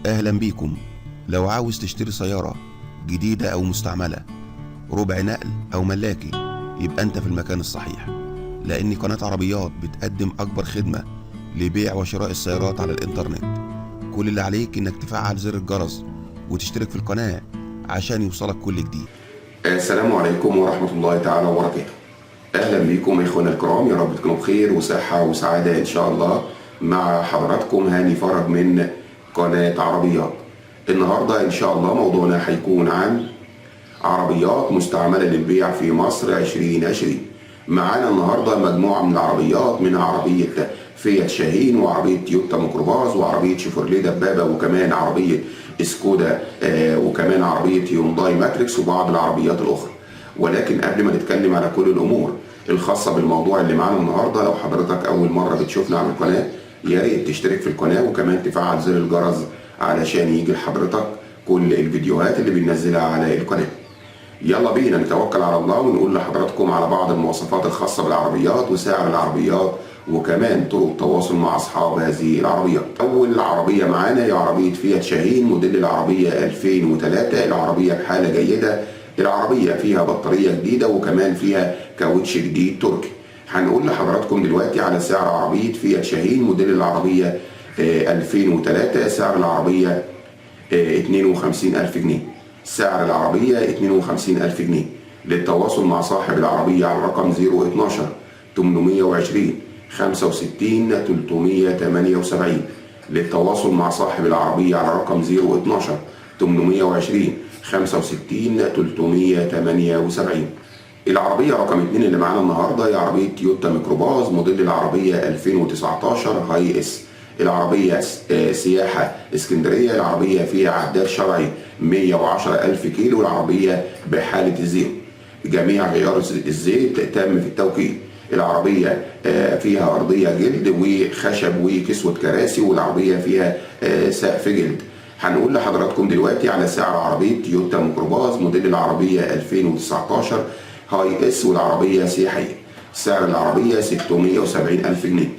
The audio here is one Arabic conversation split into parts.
أهلا بيكم. لو عاوز تشتري سيارة جديدة أو مستعملة، ربع نقل أو ملاكي، يبقى أنت في المكان الصحيح، لأن قناة عربيات بتقدم أكبر خدمة لبيع وشراء السيارات على الإنترنت. كل اللي عليك إنك تفعل زر الجرس وتشترك في القناة عشان يوصلك كل جديد. السلام عليكم ورحمة الله تعالى وبركاته. أهلا بكم إخوانا الكرام، يا رب تكونوا بخير وصحة وسعادة إن شاء الله. مع حضراتكم هاني فرج من قناة عربيات. النهاردة إن شاء الله موضوعنا هيكون عن عربيات مستعملة للبيع في مصر 2020. معانا النهاردة مجموعة من العربيات، منها عربية فيات شاهين، وعربية تويوتا ميكروباص، وعربية شيفروليه دبابة، وكمان عربية سكودا، وكمان عربية هيونداي ماتريكس، وبعض العربيات الأخرى. ولكن قبل ما نتكلم على كل الأمور الخاصة بالموضوع اللي معانا النهاردة، لو حضرتك أول مرة بتشوفنا على القناة، يا ريت تشترك في القناة وكمان تفعل زر الجرس علشان يجي لحضرتك كل الفيديوهات اللي بننزلها على القناة. يلا بينا نتوكل على الله ونقول لحضراتكم على بعض المواصفات الخاصة بالعربيات وسعر العربيات وكمان طرق التواصل مع أصحاب هذه العربيات. أول عربية معانا هي عربية فيات شاهين موديل العربية 2003. العربية بحالة جيدة، العربية فيها بطارية جديدة وكمان فيها كاوتش جديد تركي. هنقول لحضراتكم دلوقتي على سعر عربية فيات شاهين موديل العربية 2003. سعر العربية 52,000 جنيه. سعر العربية 52,000 جنيه. للتواصل مع صاحب العربية على رقم 012 820 65 378. للتواصل مع صاحب العربية على رقم 012 820 65 378. العربية رقم 2 اللي معانا النهاردة هي عربية تويوتا ميكروباص موديل العربية 2019 هاي اس. العربية سياحة اسكندرية. العربية فيها عداد شرعي 110,000 كيلو. العربية بحالة الزيرو، جميع غيار الزيت تم في التوكيل. العربية فيها أرضية جلد وخشب وكسوة كراسي، والعربية فيها سقف جلد. هنقول لحضراتكم دلوقتي على سعر عربية تويوتا ميكروباص موديل العربية 2019 هاي اس، والعربية سياحية. سعر العربية 670,000 جنيه.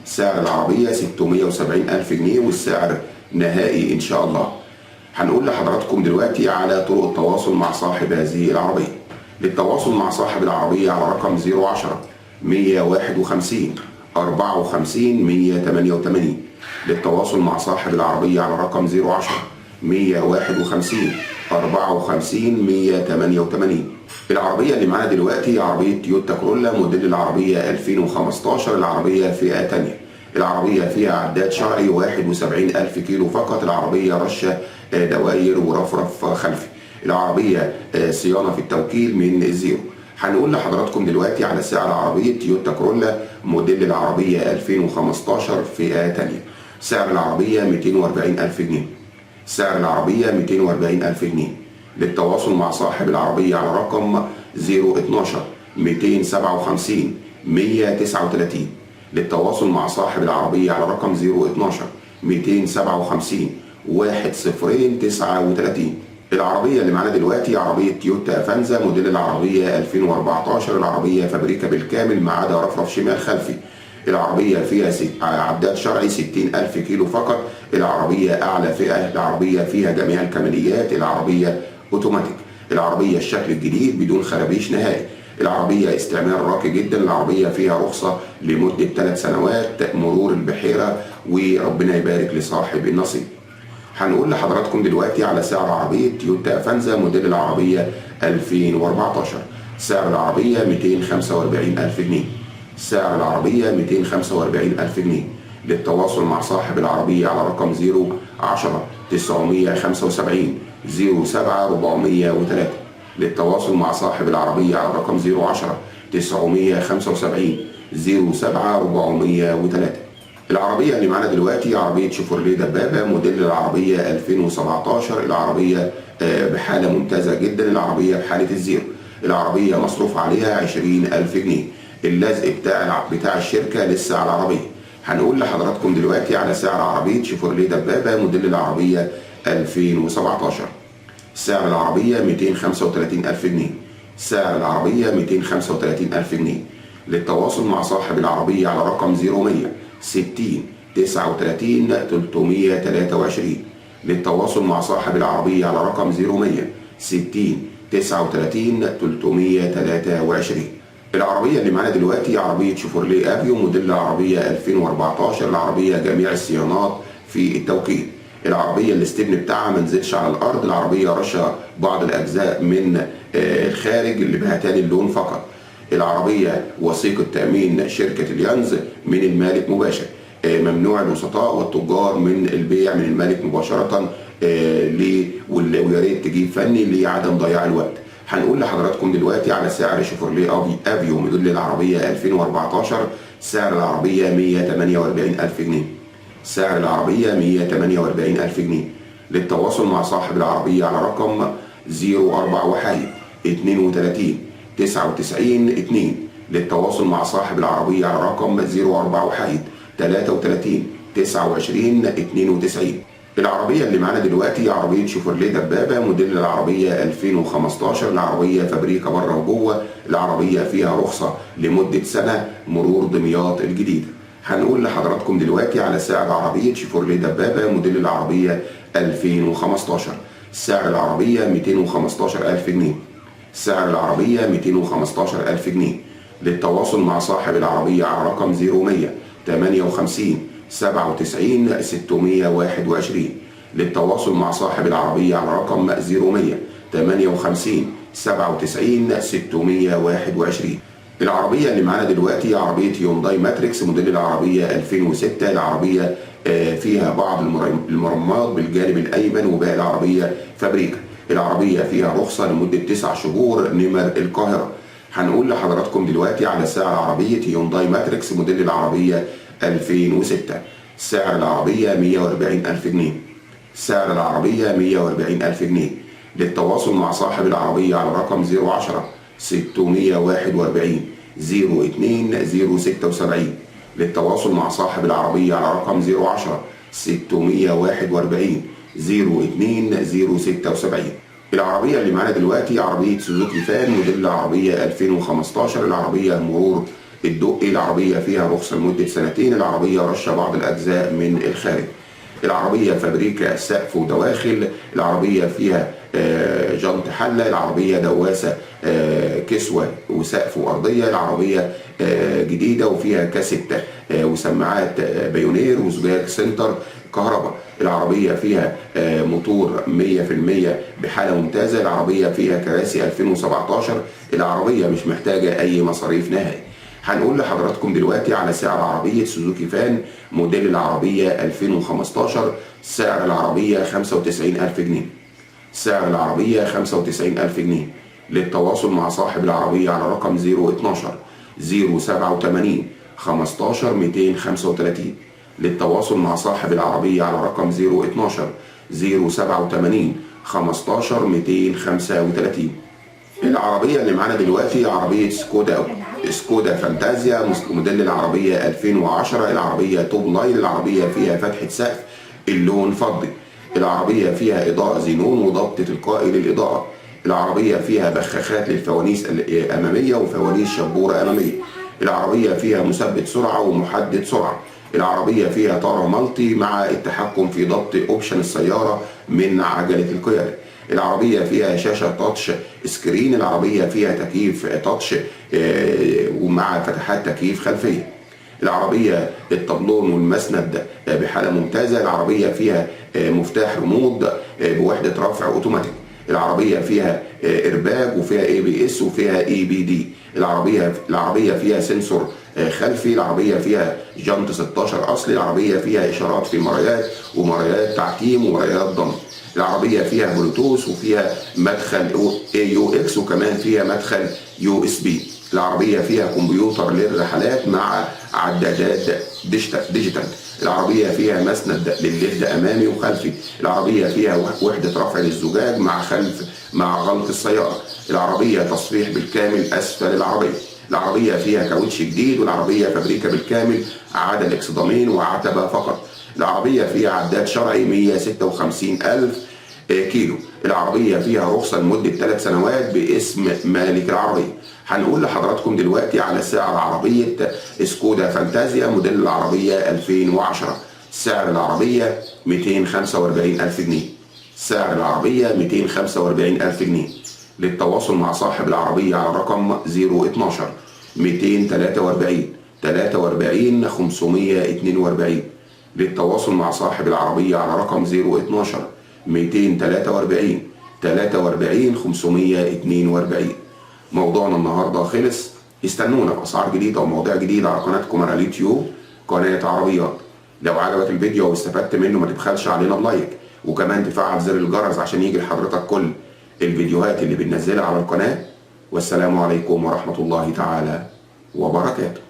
سعر العربية 670,000 جنيه، والسعر نهائي إن شاء الله. هنقول لحضراتكم دلوقتي على طرق التواصل مع صاحب هذه العربية. للتواصل مع صاحب العربية على رقم 010 151 54 188. للتواصل مع صاحب العربية على رقم 010 151 54 188. العربية اللي معانا دلوقتي عربية تويوتا كرولا موديل العربية 2015. العربية فئة تانية. العربية فيها عداد شرعي 71,000 كيلو فقط. العربية رشة دواير ورفرف خلفي. العربية صيانة في التوكيل من الزيرو. هنقول لحضراتكم دلوقتي على سعر عربية تويوتا كرولا موديل العربية 2015 فئة تانية. سعر العربية 240,000 جنيه. سعر العربية 240,000 جنيه. للتواصل مع صاحب العربية على رقم 012 257 139. للتواصل مع صاحب العربية على رقم 012 257 1039. العربية اللي معانا دلوقتي عربية تويوتا افنزا موديل العربية 2014. العربية فابريكا بالكامل ما عدا رفرف شمال خلفي. العربية فيها عداد شرعي 60,000 كيلو فقط. العربية أعلى فئة. العربية فيها جميع الكماليات. العربية اوتوماتيك. العربية الشكل الجديد بدون خرابيش نهائي. العربية استعمال راقي جدا. العربية فيها رخصة لمدة 3 سنوات مرور البحيرة، وربنا يبارك لصاحب النصيب. هنقول لحضراتكم دلوقتي على سعر عربية تويوتا افنزا موديل العربية 2014. سعر العربية 245,000 جنيه. سعر العربية 245,000 جنيه. للتواصل مع صاحب العربية على رقم 010 975 07 403. للتواصل مع صاحب العربية على رقم 010 975 07 403. العربية اللي معانا دلوقتي عربية شيفروليه دبابة موديل العربية 2017. العربية بحالة ممتازة جدا. العربية بحالة الزيرو. العربية مصروف عليها 20,000 جنيه. اللزق بتاع الشركة لسه على العربية. هنقول لحضراتكم دلوقتي على سعر عربية شيفروليه دبابة موديل العربية 2017. سعر العربية 235,000 جنيه. سعر العربية 235,000 جنيه. للتواصل مع صاحب العربية على رقم 0100 60 39 323. للتواصل مع صاحب العربية على رقم 0100 60 39 323. العربية اللي معانا دلوقتي عربية شيفروليه افيو موديل العربية 2014. العربية جميع الصيانات في التوكيل. العربية الاستبن بتاعها منزلش على الأرض. العربية رشة بعض الأجزاء من الخارج اللي بهتان اللون فقط. العربية وثيقة تأمين شركة اليانز من المالك مباشر. ممنوع الوسطاء والتجار من البيع من المالك مباشرة، ويا ريت تجيب فني لعدم ضياع الوقت. هنقول لحضراتكم دلوقتي على سعر شيفروليه افيو موديل العربية 2014. سعر العربية 148,000 جنيه. سعر العربية 148,000 جنيه. للتواصل مع صاحب العربية على رقم 04 32 99 2. للتواصل مع صاحب العربية على رقم 04 33 29 92. العربية اللي معانا دلوقتي عربية شيفروليه دبابة موديل العربية 2015. العربية فابريكا بره وجوه. العربية فيها رخصة لمدة سنة مرور دمياط الجديدة. هنقول لحضراتكم دلوقتي على سعر عربية شيفروليه دبابة موديل العربية 2015. سعر العربية 215,000 جنيه. سعر العربية 215,000 جنيه. للتواصل مع صاحب العربية على رقم 0100 58 97 621. للتواصل مع صاحب العربية على رقم 0100 58 97 621. العربية اللي معانا دلوقتي عربية هيونداي ماتريكس موديل العربية 2006. العربية فيها بعض المرمات بالجانب الأيمن وباقي العربية فابريكا. العربية فيها رخصة لمدة 9 شهور نمر القاهرة. هنقول لحضراتكم دلوقتي على سعر عربية هيونداي ماتريكس موديل العربية 2006. سعر العربية 140,000 جنيه. سعر العربية 140,000 جنيه. للتواصل مع صاحب العربية على رقم 010 641 02 076. للتواصل مع صاحب العربية على رقم 010 641 02 076. العربية اللي معانا دلوقتي عربية سوزوكي فان موديل العربية 2015. العربية مرور الدقي. العربية فيها رخصة لمدة سنتين. العربية رشة بعض الأجزاء من الخارج. العربية فابريكا سقف ودواخل. العربية فيها جنط حلة. العربية دواسة كسوة وسقف وأرضية. العربية جديدة وفيها كاسيت وسماعات بايونير وزجاج سنتر كهرباء. العربية فيها موتور 100% بحالة ممتازة. العربية فيها كراسي 2017. العربية مش محتاجة أي مصاريف نهائي. هنقول لحضراتكم دلوقتي على سعر عربية سوزوكي فان موديل العربية 2015. سعر العربية 95,000 جنيه. سعر العربية 95,000 جنيه. للتواصل مع صاحب العربية على رقم 012 087 15 235. للتواصل مع صاحب العربية على رقم 012 087 15 235. العربية اللي معانا دلوقتي عربية سكودا فانتازيا موديل العربية 2010. العربية توب لاين. العربية فيها فتحة سقف اللون فضي. العربية فيها إضاءة زينون وضبط تلقائي للإضاءة. العربية فيها بخاخات للفوانيس الأمامية وفوانيس شبورة أمامية. العربية فيها مثبت سرعة ومحدد سرعة. العربية فيها طارة مالتي مع التحكم في ضبط أوبشن السيارة من عجلة القيادة. العربية فيها شاشة تاتش سكرين. العربية فيها تكييف تاتش ومع فتحات تكييف خلفية. العربية الطبلون والمسند بحالة ممتازة. العربية فيها مفتاح ريموت بوحدة رفع اوتوماتيك. العربية فيها إرباج وفيها ABS وفيها EBD. العربية فيها سنسور خلفي. العربية فيها جنط 16 أصلي. العربية فيها إشارات في مرايات ومرايات تعتيم ومرايات ضم. العربية فيها بلوتوث وفيها مدخل AUX وكمان فيها مدخل USB. العربية فيها كمبيوتر للرحلات مع عدادات ديجيتال. العربية فيها مسند للليد أمامي وخلفي. العربية فيها وحدة رفع للزجاج مع غلق السيارة. العربية تصفيح بالكامل أسفل العربية. العربية فيها كاوتش جديد. والعربية فابريكا بالكامل عدا الاكسدامين وعتبة فقط. العربية فيها عداد شرعي 156,000 كيلو. العربية فيها رخصة لمدة 3 سنوات باسم مالك العربية. هنقول لحضراتكم دلوقتي على سعر عربية سكودا فانتازيا موديل العربية 2010. سعر العربية 245,000 جنيه. سعر العربية 245,000 جنيه. للتواصل مع صاحب العربية على رقم 012 243 43 542. للتواصل مع صاحب العربية على رقم 012 243 43 542. موضوعنا النهاردة خلص. استنونا بأسعار جديدة ومواضيع جديدة على قناتكم على اليوتيوب قناة عربيات. لو عجبك الفيديو واستفدت منه ما تبخلش علينا بلايك، وكمان تفعل زر الجرس عشان يجي لحضرتك كل الفيديوهات اللي بننزلها على القناة. والسلام عليكم ورحمة الله تعالى وبركاته.